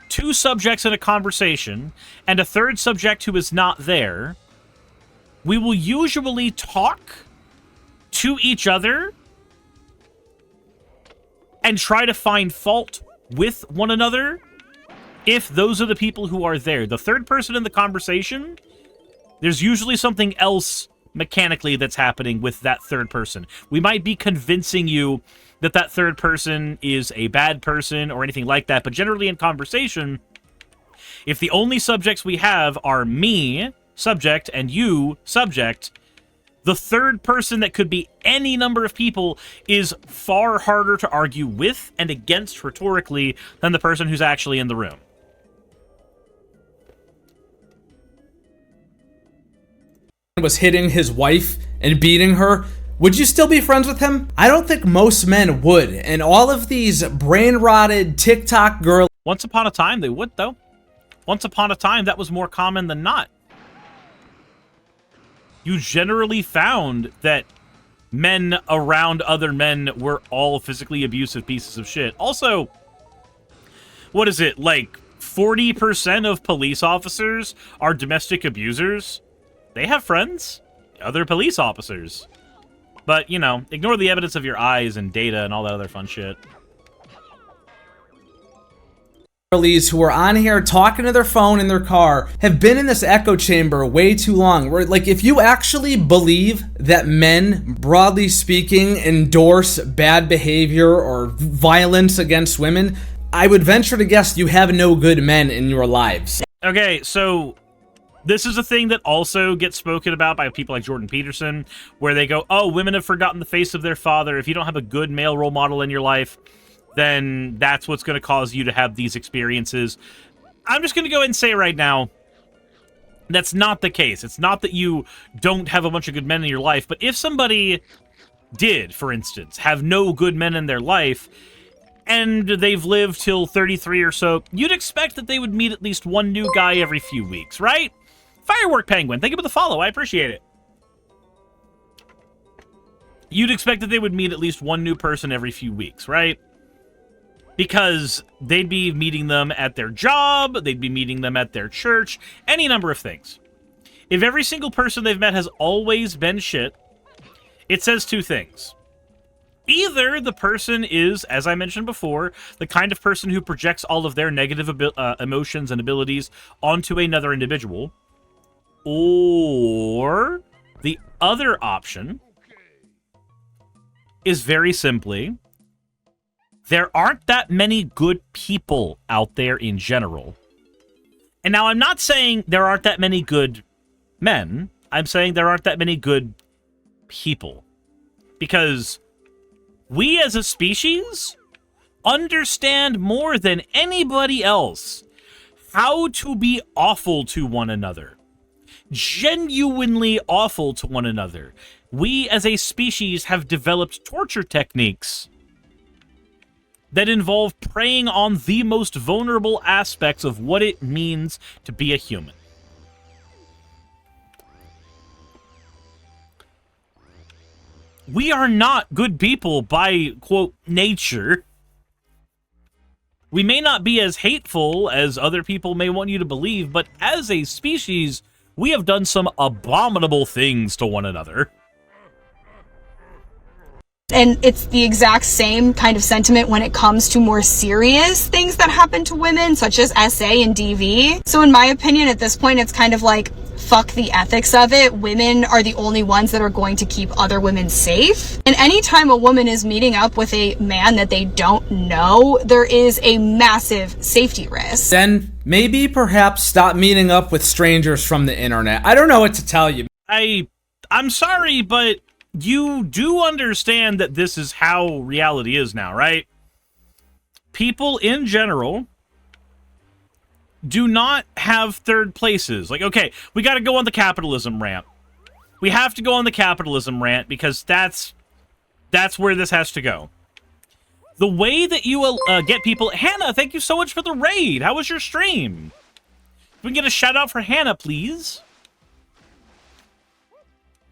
two subjects in a conversation, and a third subject who is not there, we will usually talk to each other and try to find fault with one another if those are the people who are there. The third person in the conversation, there's usually something else mechanically that's happening with that third person. We might be convincing you that that third person is a bad person or anything like that, but generally in conversation, if the only subjects we have are me, subject, and you, subject, the third person that could be any number of people is far harder to argue with and against rhetorically than the person who's actually in the room. Was hitting his wife and beating her would you still be friends with him? I don't think most men would, and all of these brain-rotted TikTok girls. Once upon a time, they would, though. Once upon a time, that was more common than not. You generally found that men around other men were all physically abusive pieces of shit. Also, what is it, like 40% of police officers are domestic abusers? They have friends, other police officers. But, you know, ignore the evidence of your eyes and data and all that other fun shit. Who are on here talking to their phone in their car have been in this echo chamber way too long, where, like, if you actually believe that men, broadly speaking, endorse bad behavior or violence against women, I would venture to guess you have no good men in your lives. Okay, so this is a thing that also gets spoken about by people like Jordan Peterson, where they go, oh, women have forgotten the face of their father. If you don't have a good male role model in your life, then that's what's going to cause you to have these experiences. I'm just going to go ahead and say right now, that's not the case. It's not that you don't have a bunch of good men in your life, but if somebody did, for instance, have no good men in their life, and they've lived till 33 or so, you'd expect that they would meet at least one new guy every few weeks, right? Firework Penguin, thank you for the follow. I appreciate it. You'd expect that they would meet at least one new person every few weeks, right? Because they'd be meeting them at their job, they'd be meeting them at their church, any number of things. If every single person they've met has always been shit, it says two things. Either the person is, as I mentioned before, the kind of person who projects all of their negative emotions and abilities onto another individual, or the other option is very simply, there aren't that many good people out there in general. And now I'm not saying there aren't that many good men. I'm saying there aren't that many good people. Because we as a species understand more than anybody else how to be awful to one another. Genuinely awful to one another. We as a species have developed torture techniques that involve preying on the most vulnerable aspects of what it means to be a human. We are not good people by, quote, nature. We may not be as hateful as other people may want you to believe, but as a species, we have done some abominable things to one another. And it's the exact same kind of sentiment when it comes to more serious things that happen to women, such as SA and DV. So in my opinion, at this point, it's kind of like, fuck the ethics of it. Women are the only ones that are going to keep other women safe. And anytime a woman is meeting up with a man that they don't know, there is a massive safety risk. Then maybe perhaps stop meeting up with strangers from the internet. I don't know what to tell you. I'm sorry, but you do understand that this is how reality is now, right? People in general do not have third places. Like, okay, we got to go on the capitalism rant. We have to go on the capitalism rant because that's where this has to go. The way that you get people... Hannah, thank you so much for the raid. How was your stream? Can we get a shout out for Hannah, please?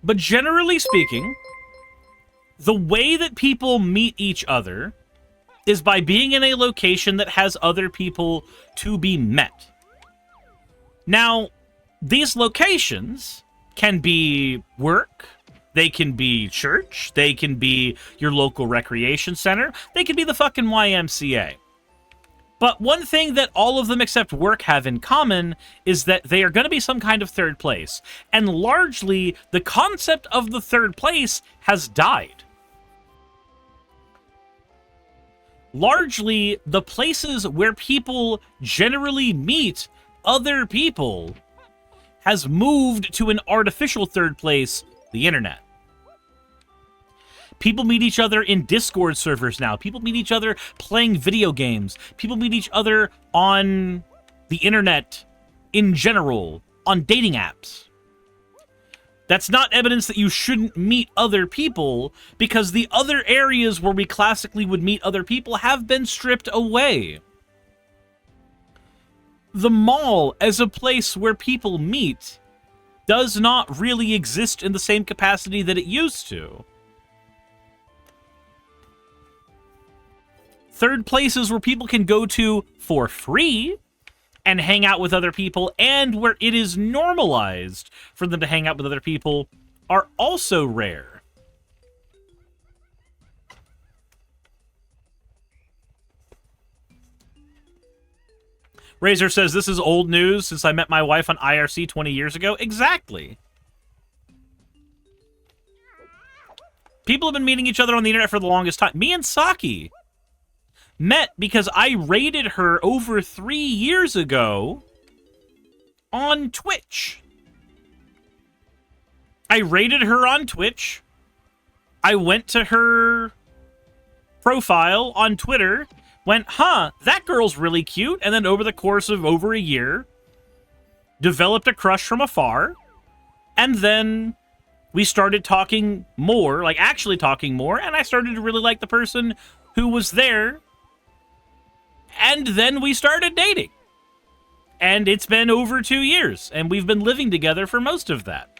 But generally speaking, the way that people meet each other is by being in a location that has other people to be met. Now, these locations can be work, they can be church, they can be your local recreation center, they can be the fucking YMCA. But one thing that all of them except work have in common is that they are going to be some kind of third place. And largely, the concept of the third place has died. Largely, the places where people generally meet other people has moved to an artificial third place, the internet. People meet each other in Discord servers now. People meet each other playing video games. People meet each other on the internet in general, on dating apps. That's not evidence that you shouldn't meet other people, because the other areas where we classically would meet other people have been stripped away. The mall as a place where people meet does not really exist in the same capacity that it used to. Third places where people can go to for free and hang out with other people, and where it is normalized for them to hang out with other people, are also rare. Razor says, this is old news since I met my wife on IRC 20 years ago. Exactly. People have been meeting each other on the internet for the longest time. Me and Saki met because I raided her over 3 years ago on Twitch. I raided her on Twitch. I went to her profile on Twitter, went, huh, that girl's really cute, and then over the course of over a year, developed a crush from afar, and then we started talking more, like actually talking more, and I started to really like the person who was there. And then we started dating. And it's been over 2 years, and we've been living together for most of that.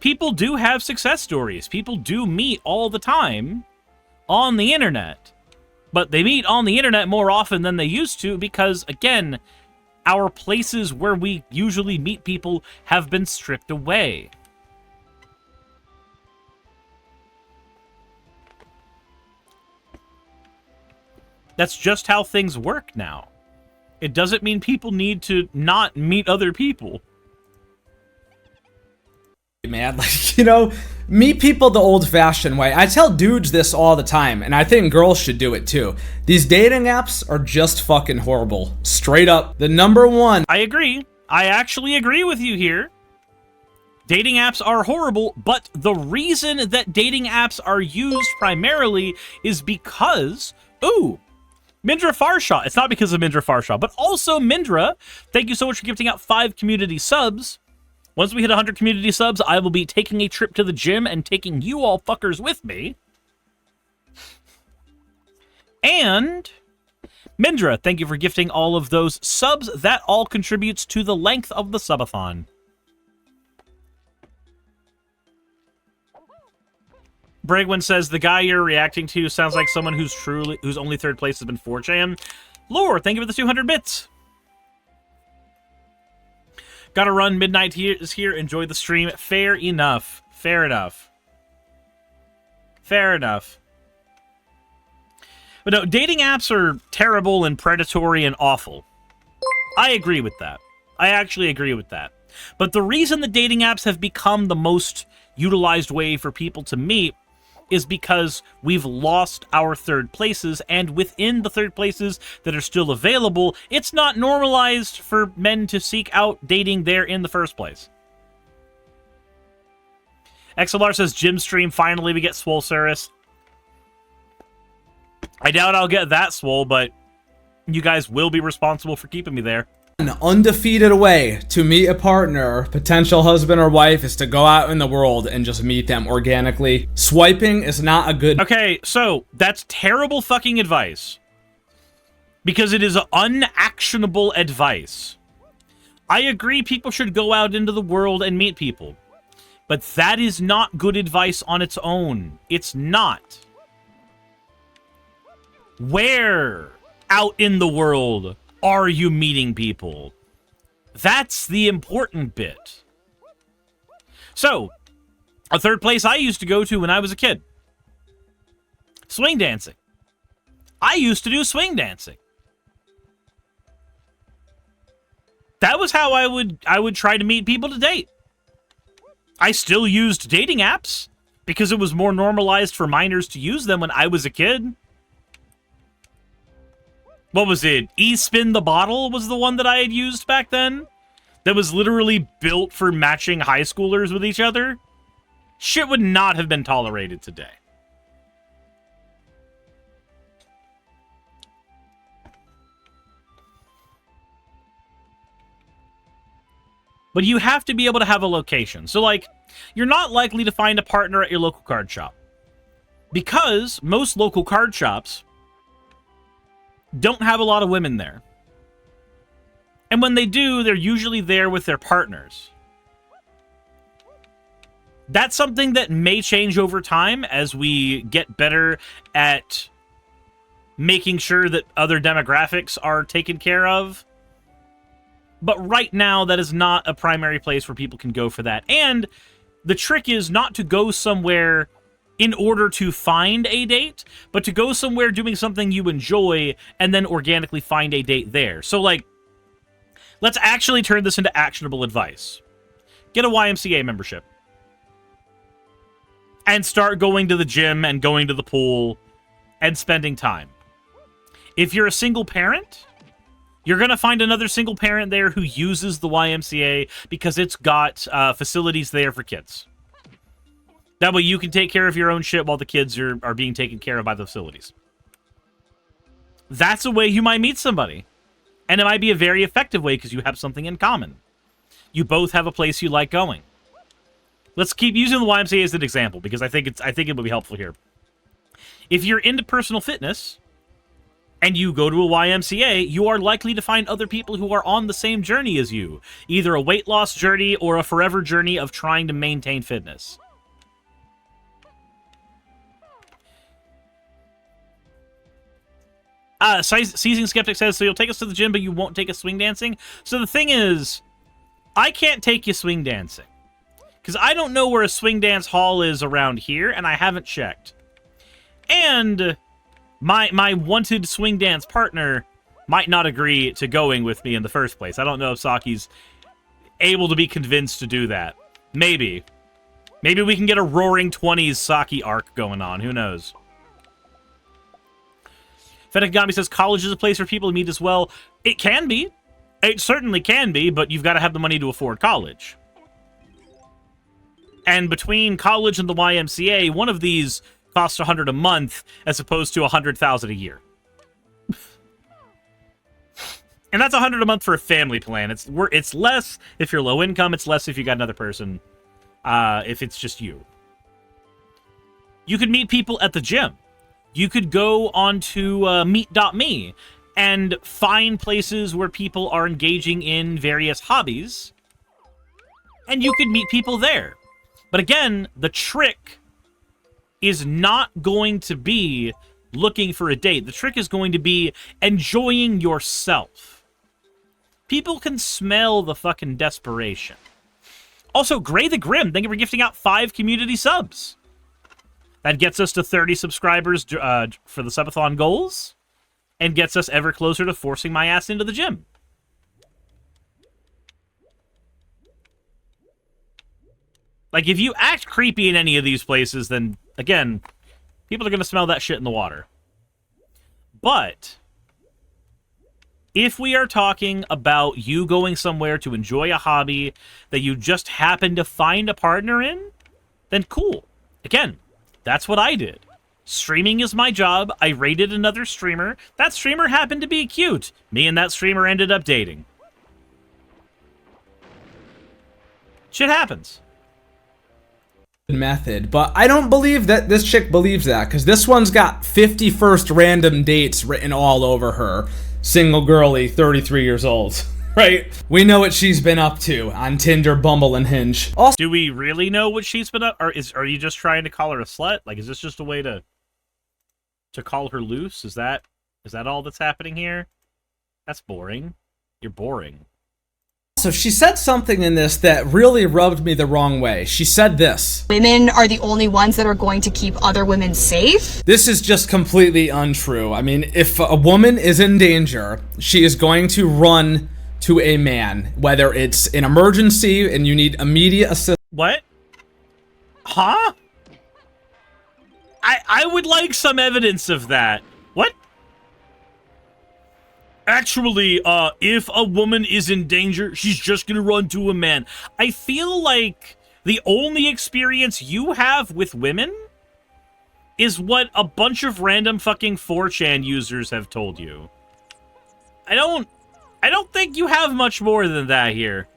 People do have success stories. People do meet all the time on the internet. But they meet on the internet more often than they used to because, again, our places where we usually meet people have been stripped away. That's just how things work now. It doesn't mean people need to not meet other people. Man, like, you know, meet people the old-fashioned way. I tell dudes this all the time, and I think girls should do it too. These dating apps are just fucking horrible. Straight up. The number one. I agree. I actually agree with you here. Dating apps are horrible, but the reason that dating apps are used primarily is because, ooh, Mindra Farshaw. It's not because of Mindra Farshaw, but also Mindra. Thank you so much for gifting out 5 community subs. Once we hit 100 community subs, I will be taking a trip to the gym and taking you all fuckers with me. And Mindra, thank you for gifting all of those subs. That all contributes to the length of the subathon. Bragwin says, the guy you're reacting to sounds like someone whose only third place has been 4chan. Lore, thank you for the 200 bits. Gotta run, midnight is here, enjoy the stream. Fair enough. Fair enough. Fair enough. But no, dating apps are terrible and predatory and awful. I agree with that. I actually agree with that. But the reason the dating apps have become the most utilized way for people to meet is because we've lost our third places, and within the third places that are still available, it's not normalized for men to seek out dating there in the first place. XLR says, gym stream, finally we get swole Suris. I doubt I'll get that swole, but you guys will be responsible for keeping me there. An undefeated way to meet a partner, potential husband or wife, is to go out in the world and just meet them organically. Swiping is not a good... Okay, so that's terrible fucking advice. Because it is unactionable advice. I agree people should go out into the world and meet people. But that is not good advice on its own. It's not. Where out in the world are you meeting people? That's the important bit. So, a third place I used to go to when I was a kid. Swing dancing. I used to do swing dancing. That was how I would try to meet people to date. I still used dating apps because it was more normalized for minors to use them when I was a kid. What was it? E-Spin the Bottle was the one that I had used back then? That was literally built for matching high schoolers with each other? Shit would not have been tolerated today. But you have to be able to have a location. So, like, you're not likely to find a partner at your local card shop. Because most local card shops don't have a lot of women there. And when they do, they're usually there with their partners. That's something that may change over time as we get better at making sure that other demographics are taken care of. But right now, that is not a primary place where people can go for that. And the trick is not to go somewhere in order to find a date, but to go somewhere doing something you enjoy and then organically find a date there. So, like, let's actually turn this into actionable advice. Get a YMCA membership. And start going to the gym and going to the pool and spending time. If you're a single parent, you're going to find another single parent there who uses the YMCA because it's got facilities there for kids. That way you can take care of your own shit while the kids are being taken care of by the facilities. That's a way you might meet somebody. And it might be a very effective way because you have something in common. You both have a place you like going. Let's keep using the YMCA as an example because I think it will be helpful here. If you're into personal fitness and you go to a YMCA, you are likely to find other people who are on the same journey as you. Either a weight loss journey or a forever journey of trying to maintain fitness. Seizing Skeptic says, so you'll take us to the gym, but you won't take us swing dancing? So the thing is, I can't take you swing dancing. Because I don't know where a swing dance hall is around here, and I haven't checked. And my wanted swing dance partner might not agree to going with me in the first place. I don't know if Saki's able to be convinced to do that. Maybe. Maybe we can get a Roaring 20s Saki arc going on. Who knows? Fenekigami says college is a place for people to meet as well. It can be. It certainly can be, but you've got to have the money to afford college. And between college and the YMCA, one of these costs $100 a month as opposed to $100,000 a year. And that's $100 a month for a family plan. It's less if you're low income. It's less if you got another person. If it's just you. You could meet people at the gym. You could go onto meet.me and find places where people are engaging in various hobbies. And you could meet people there. But again, the trick is not going to be looking for a date. The trick is going to be enjoying yourself. People can smell the fucking desperation. Also, Gray the Grim, thank you for gifting out 5 community subs. That gets us to 30 subscribers for the subathon goals, and gets us ever closer to forcing my ass into the gym. Like, if you act creepy in any of these places, then, again, people are going to smell that shit in the water. But if we are talking about you going somewhere to enjoy a hobby that you just happen to find a partner in, then cool. Again, that's what I did. Streaming is my job. I raided another streamer. That streamer happened to be cute. Me and that streamer ended up dating. Shit happens. Method, but I don't believe that this chick believes that, because this one's got 51st random dates written all over her. Single girly, 33 years old. Right? We know what she's been up to on Tinder, Bumble, and Hinge. Also, do we really know what she's been up? Or are you just trying to call her a slut? Like, is this just a way to call her loose? Is that all that's happening here? That's boring. You're boring. So she said something in this that really rubbed me the wrong way. She said this: women are the only ones that are going to keep other women safe. This is just completely untrue. I mean, if a woman is in danger, she is going to run to a man, whether it's an emergency and you need immediate assistance. What? Huh? I would like some evidence of that. What? Actually, if a woman is in danger, she's just gonna run to a man. I feel like the only experience you have with women is what a bunch of random fucking 4chan users have told you. I don't think you have much more than that here.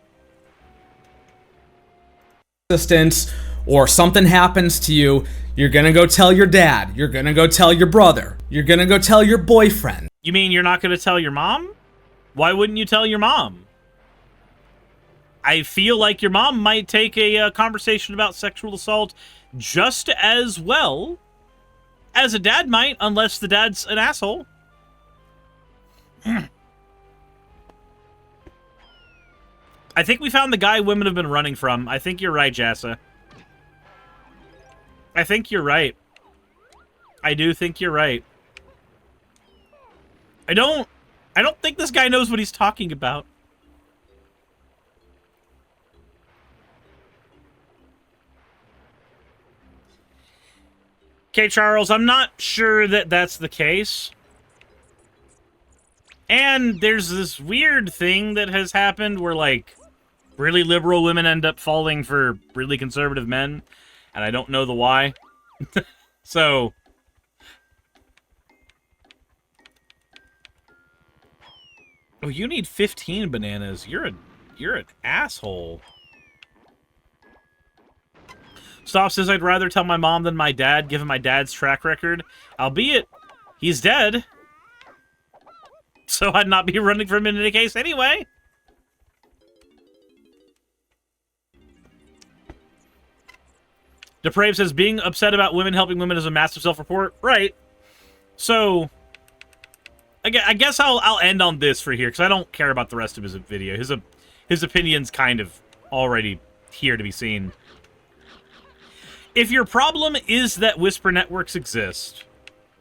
assistance or something happens to you, you're gonna go tell your dad, you're gonna go tell your brother, you're gonna go tell your boyfriend. You mean you're not going to tell your mom? Why wouldn't you tell your mom? I feel like your mom might take a conversation about sexual assault just as well as a dad might, unless the dad's an asshole. I think we found the guy women have been running from. I think you're right, Jassa. I think you're right. I do think you're right. I don't think this guy knows what he's talking about. Okay, Charles, I'm not sure that that's the case. And there's this weird thing that has happened where, like, really liberal women end up falling for really conservative men, and I don't know the why. So... Oh, you need 15 bananas. You're an asshole. Stop says I'd rather tell my mom than my dad, given my dad's track record. Albeit, he's dead. So I'd not be running from him in any case anyway. Depraved says being upset about women helping women is a massive self-report. Right. So... I guess I'll end on this for here, because I don't care about the rest of his video. His opinion's kind of already here to be seen. If your problem is that whisper networks exist,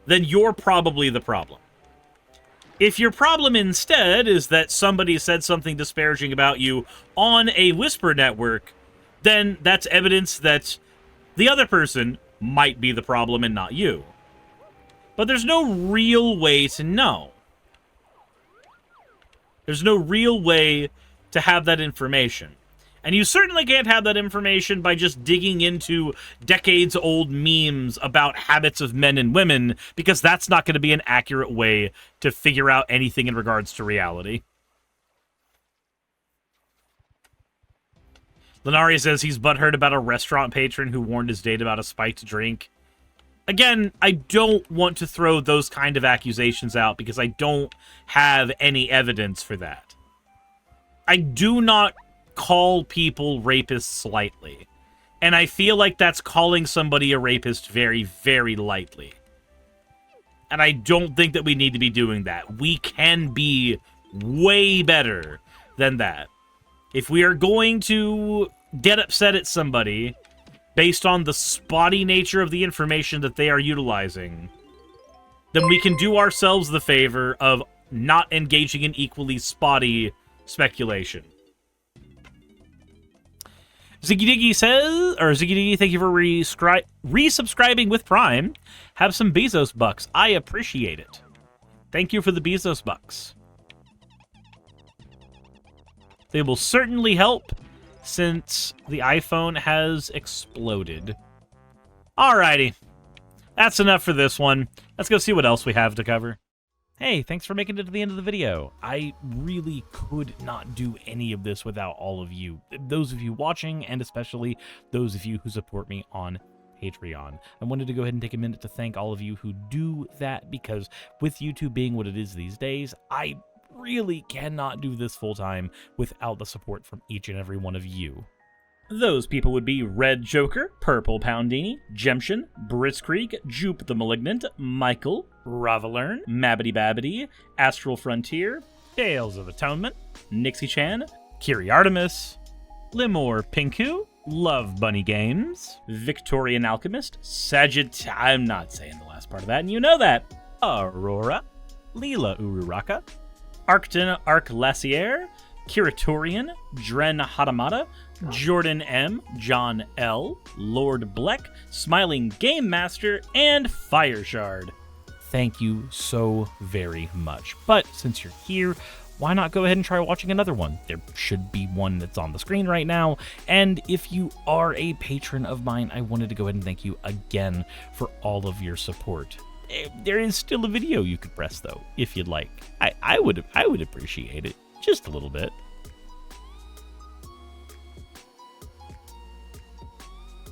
then you're probably the problem. If your problem instead is that somebody said something disparaging about you on a whisper network, then that's evidence that the other person might be the problem and not you. But there's no real way to know. There's no real way to have that information. And you certainly can't have that information by just digging into decades-old memes about habits of men and women, because that's not going to be an accurate way to figure out anything in regards to reality. Lenaria says he's butthurt about a restaurant patron who warned his date about a spiked drink. Again, I don't want to throw those kind of accusations out because I don't have any evidence for that. I do not call people rapists lightly. And I feel like that's calling somebody a rapist very, very lightly. And I don't think that we need to be doing that. We can be way better than that. If we are going to get upset at somebody based on the spotty nature of the information that they are utilizing, then we can do ourselves the favor of not engaging in equally spotty speculation. Ziggy Diggy says, or Ziggy Diggy, thank you for resubscribing with Prime. Have some Bezos bucks. I appreciate it. Thank you for the Bezos bucks. They will certainly help since the iPhone has exploded. Alrighty. That's enough for this one. Let's go see what else we have to cover. Hey, thanks for making it to the end of the video. I really could not do any of this without all of you. Those of you watching, and especially those of you who support me on Patreon. I wanted to go ahead and take a minute to thank all of you who do that, because with YouTube being what it is these days, I really cannot do this full-time without the support from each and every one of you. Those people would be Red Joker, Purple Poundini, Jemshin, Britzkrieg, Jupe the Malignant, Michael, Ravalern, Mabbity Babbity, Astral Frontier, Tales of Atonement, Nixie Chan, Kiri Artemis, Limor Pinku, Love Bunny Games, Victorian Alchemist, I'm not saying the last part of that, and you know that, Aurora, Leela Ururaka, Arcton Arclacier, Kiratorian, Dren Hadamata, Jordan M, John L, Lord Bleck, Smiling Game Master, and Fireshard. Thank you so very much. But since you're here, why not go ahead and try watching another one? There should be one that's on the screen right now. And if you are a patron of mine, I wanted to go ahead and thank you again for all of your support. There is still a video you could press, though, if you'd like. I would appreciate it just a little bit.